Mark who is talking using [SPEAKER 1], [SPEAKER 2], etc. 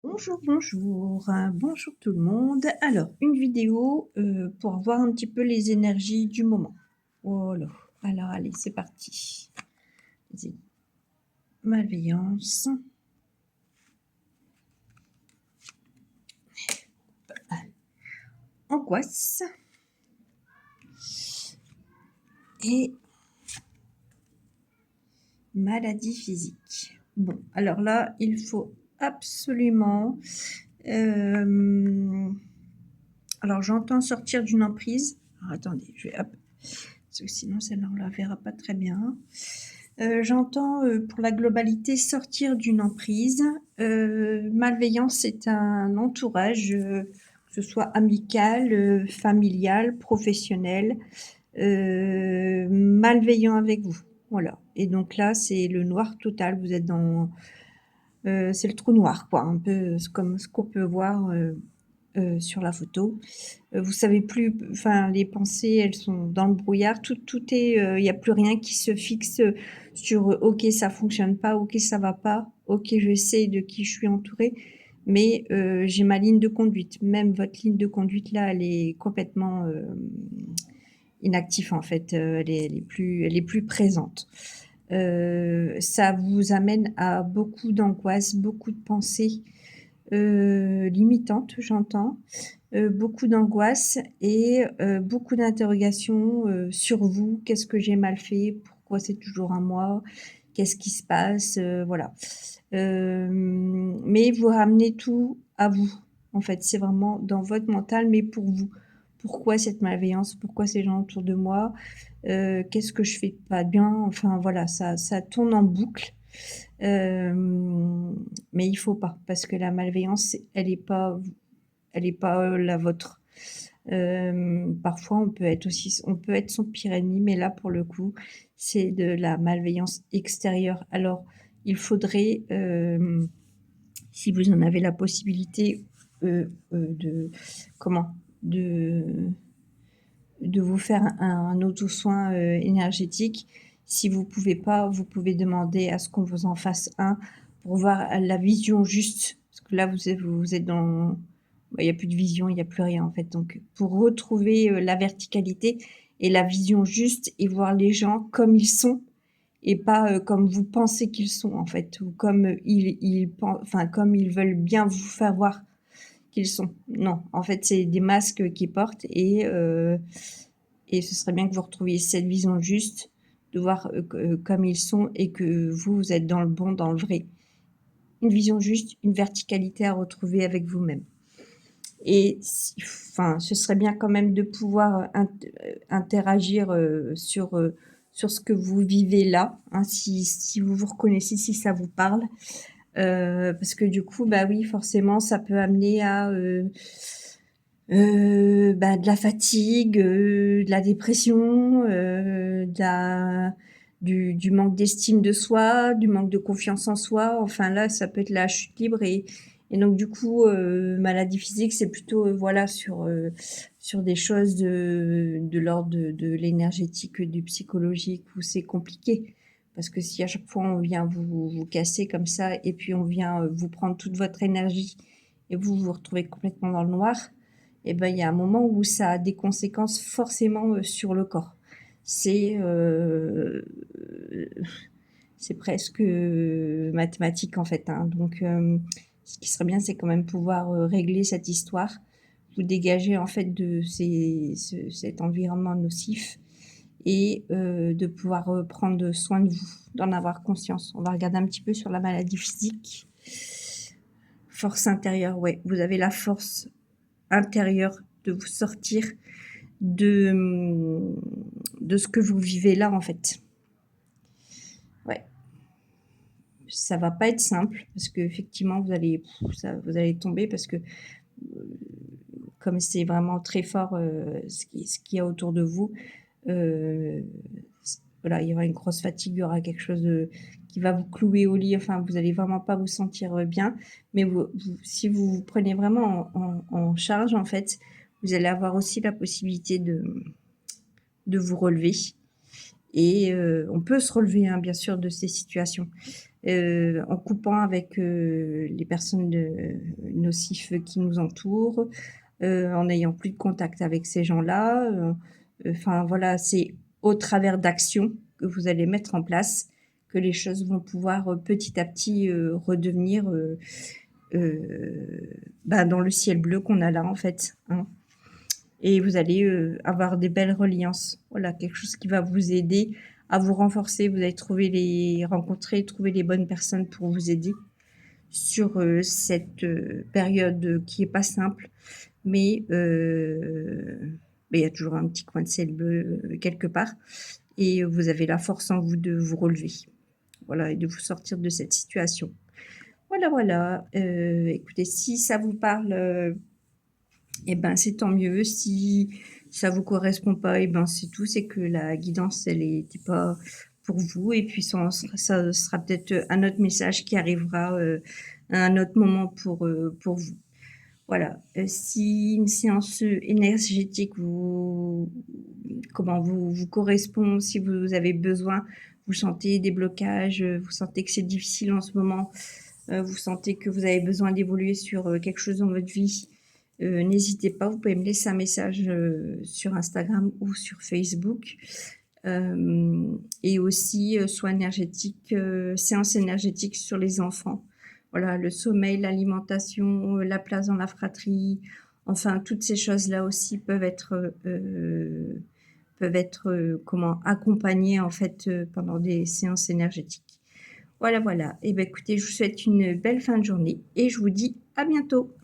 [SPEAKER 1] Bonjour, bonjour, bonjour tout le monde. Alors, une vidéo pour voir un petit peu les énergies du moment. Voilà. Alors, allez, c'est parti. Malveillance. Angoisse. Et maladie physique. Bon, alors là, il faut absolument... alors, j'entends sortir d'une emprise. Alors, attendez, je vais... Hop, parce que sinon, celle-là, on la verra pas très bien. J'entends pour la globalité sortir d'une emprise. Malveillance, c'est un entourage, que ce soit amical, familial, professionnel, malveillant avec vous. Voilà. Et donc là, c'est le noir total. Vous êtes dans... c'est le trou noir, quoi. Un peu comme ce qu'on peut voir sur la photo. Vous savez plus, enfin les pensées, elles sont dans le brouillard. Tout est, il n'y a plus rien qui se fixe sur ok ça fonctionne pas, ok ça va pas, ok je sais de qui je suis entourée, mais j'ai ma ligne de conduite. Même votre ligne de conduite là, elle est complètement inactive en fait. Elle est plus présente. Ça vous amène à beaucoup d'angoisse, beaucoup de pensées limitantes, j'entends. Beaucoup d'angoisse et beaucoup d'interrogations sur vous. Qu'est-ce que j'ai mal fait? Pourquoi c'est toujours à moi? Qu'est-ce qui se passe? Voilà. Mais vous ramenez tout à vous. En fait, c'est vraiment dans votre mental, mais pour vous. Pourquoi cette malveillance? Pourquoi ces gens autour de moi? Qu'est-ce que je fais pas bien? Enfin voilà, ça tourne en boucle. Mais il faut pas, parce que la malveillance, elle est pas la vôtre. Parfois, on peut être son pire ennemi, mais là, pour le coup, c'est de la malveillance extérieure. Alors, il faudrait, si vous en avez la possibilité, de, comment, de vous faire un auto-soin énergétique. Si vous pouvez pas, vous pouvez demander à ce qu'on vous en fasse un pour voir la vision juste. Parce que là, vous êtes dans... Il n'y a plus de vision, il n'y a plus rien en fait. Donc, pour retrouver la verticalité et la vision juste et voir les gens comme ils sont et pas comme vous pensez qu'ils sont en fait, ou comme enfin, comme ils veulent bien vous faire voir qu'ils sont. Non, en fait, c'est des masques qu'ils portent et ce serait bien que vous retrouviez cette vision juste, de voir comme ils sont et que vous êtes dans le bon, dans le vrai. Une vision juste, une verticalité à retrouver avec vous-même. Et enfin, ce serait bien quand même de pouvoir interagir sur ce que vous vivez là, hein, si vous vous reconnaissez, si ça vous parle. Parce que du coup, bah oui, forcément, ça peut amener à de la fatigue, de la dépression, du manque d'estime de soi, du manque de confiance en soi. Enfin là, ça peut être la chute libre et donc du coup, maladie physique, c'est plutôt voilà sur des choses de l'ordre de l'énergétique, du psychologique où c'est compliqué. Parce que si à chaque fois on vient vous casser comme ça et puis on vient vous prendre toute votre énergie et vous vous retrouvez complètement dans le noir, et ben il y a un moment où ça a des conséquences forcément sur le corps. C'est c'est presque mathématique en fait. Hein. Donc, ce qui serait bien, c'est quand même pouvoir régler cette histoire, vous dégager en fait de cet environnement nocif et de pouvoir prendre soin de vous, d'en avoir conscience. On va regarder un petit peu sur la maladie physique. Force intérieure, ouais, vous avez la force intérieure de vous sortir de ce que vous vivez là en fait. Ouais. Ça va pas être simple parce qu'effectivement vous allez tomber parce que comme c'est vraiment très fort ce qu'il y a autour de vous, euh, voilà, il y aura une grosse fatigue, il y aura quelque chose qui va vous clouer au lit, enfin vous allez vraiment pas vous sentir bien, mais si vous vous prenez vraiment en charge en fait, vous allez avoir aussi la possibilité de vous relever et on peut se relever hein, bien sûr de ces situations. en coupant avec, les personnes, nocives qui nous entourent, en n'ayant plus de contact avec ces gens-là, enfin voilà, c'est au travers d'actions que vous allez mettre en place que les choses vont pouvoir, petit à petit, redevenir, bah, dans le ciel bleu qu'on a là, en fait, hein. Et vous allez, avoir des belles reliances. Voilà, quelque chose qui va vous aider à vous renforcer. Vous allez trouver les bonnes personnes pour vous aider sur, cette, période, qui est pas simple, mais il y a toujours un petit coin de ciel bleu, quelque part et vous avez la force en vous de vous relever. Voilà et de vous sortir de cette situation. Voilà, voilà, écoutez, si ça vous parle, et ben, c'est tant mieux. Si ça vous correspond pas et ben, c'est tout, c'est que la guidance, elle était pas pour vous et puis ça sera peut-être, un autre message qui arrivera, à un autre moment pour vous. Voilà, si une séance, énergétique vous correspond, si vous avez besoin, vous sentez des blocages, vous sentez que c'est difficile en ce moment, vous sentez que vous avez besoin d'évoluer sur, quelque chose dans votre vie, n'hésitez pas, vous pouvez me laisser un message, sur Instagram ou sur Facebook. Et aussi, soins énergétiques, séances énergétiques sur les enfants. Voilà, le sommeil, l'alimentation, la place dans la fratrie, enfin toutes ces choses-là aussi comment? Accompagnées en fait, pendant des séances énergétiques. Voilà, voilà et bah, écoutez, je vous souhaite une belle fin de journée et je vous dis à bientôt.